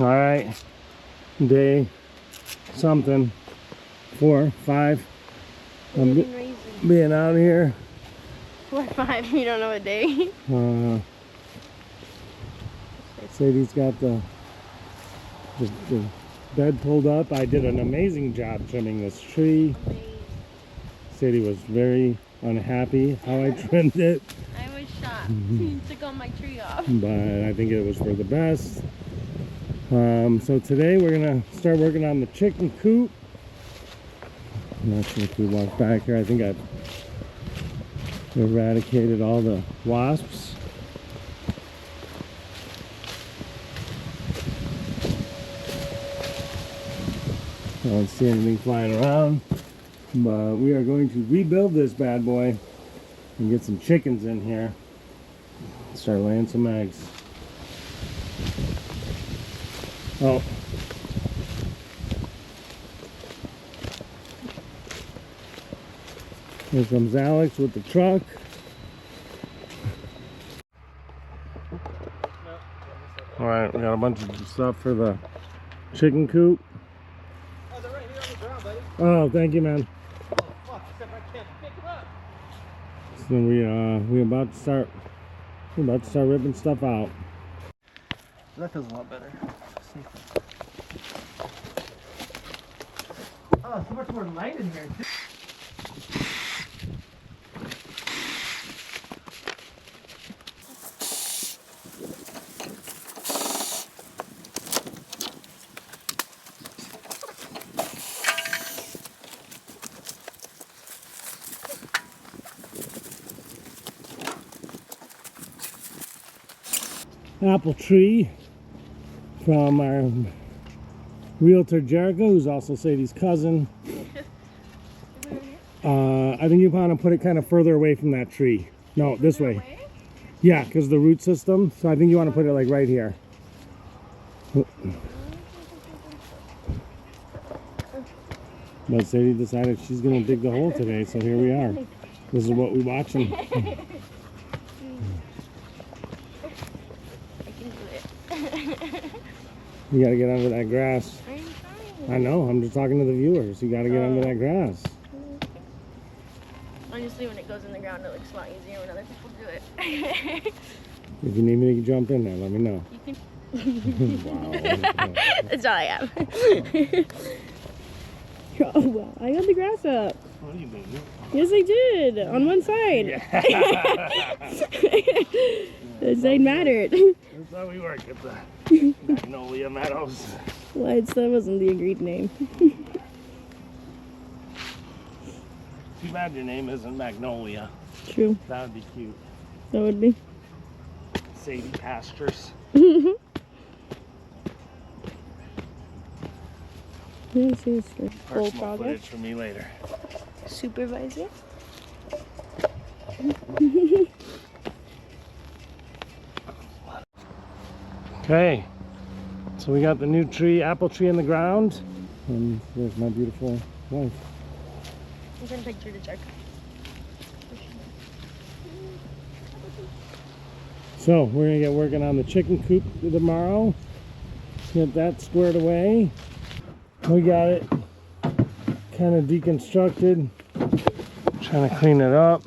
All right, day something, 4, 5. I'm being out here. 4 or 5, you don't know a day. Sadie's got the bed pulled up. I did an amazing job trimming this tree. Sadie was very unhappy how I trimmed it. I was shocked. You took all my tree off. But I think it was for the best. So today we're gonna start working on the chicken coop. I'm not sure if we walk back here. I think I've eradicated all the wasps. I don't see anything flying around. But we are going to rebuild this bad boy and get some chickens in here. Start laying some eggs. Oh. Here comes Alex with the truck. Alright, we got a bunch of stuff for the chicken coop. Oh, they're right here on the ground, buddy. Oh, thank you, man. Oh, fuck, except I can't pick them up. So we're about to start ripping stuff out. That feels a lot better. Oh, so much more light in here, too. Apple tree from our realtor Jericho, who's also Sadie's cousin. I think you want to put it kind of further away from that tree. No, this way. Yeah, because the root system. So I think you want to put it like right here. But Sadie decided she's going to dig the hole today, so here we are. This is what we're watching. You gotta get under that grass. I know, I'm just talking to the viewers. You gotta get under that grass. Honestly, when it goes in the ground, it looks a lot easier when other people do it. If you need me to jump in there, let me know. You can... Wow. That's all I have. Oh, wow. I got the grass up. What are you doing? Yes, I did. On one side. Yeah. That side mattered. That's how we work at the Magnolia Meadows. What? That wasn't the agreed name. Too bad your name isn't Magnolia. True. That would be cute. That would be. Sadie Pastures. Personal footage for me later. Supervisor. Okay, so we got the new tree, apple tree in the ground, and there's my beautiful wife. I'm gonna picture the check. So we're gonna get working on the chicken coop tomorrow. Get that squared away. We got it kind of deconstructed. Trying to clean it up.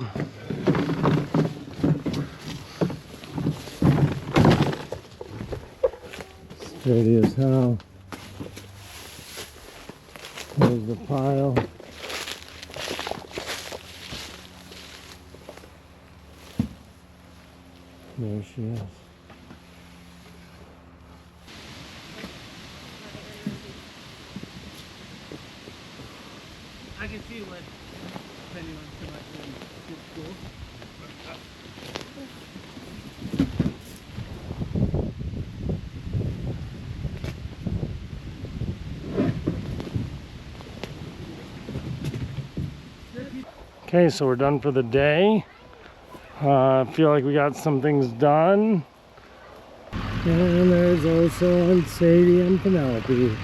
Steady as hell. There's the pile. There she is. I can see when, depending on too much in school. Okay, so we're done for the day. I feel like we got some things done. And there's also Sadie and Penelope.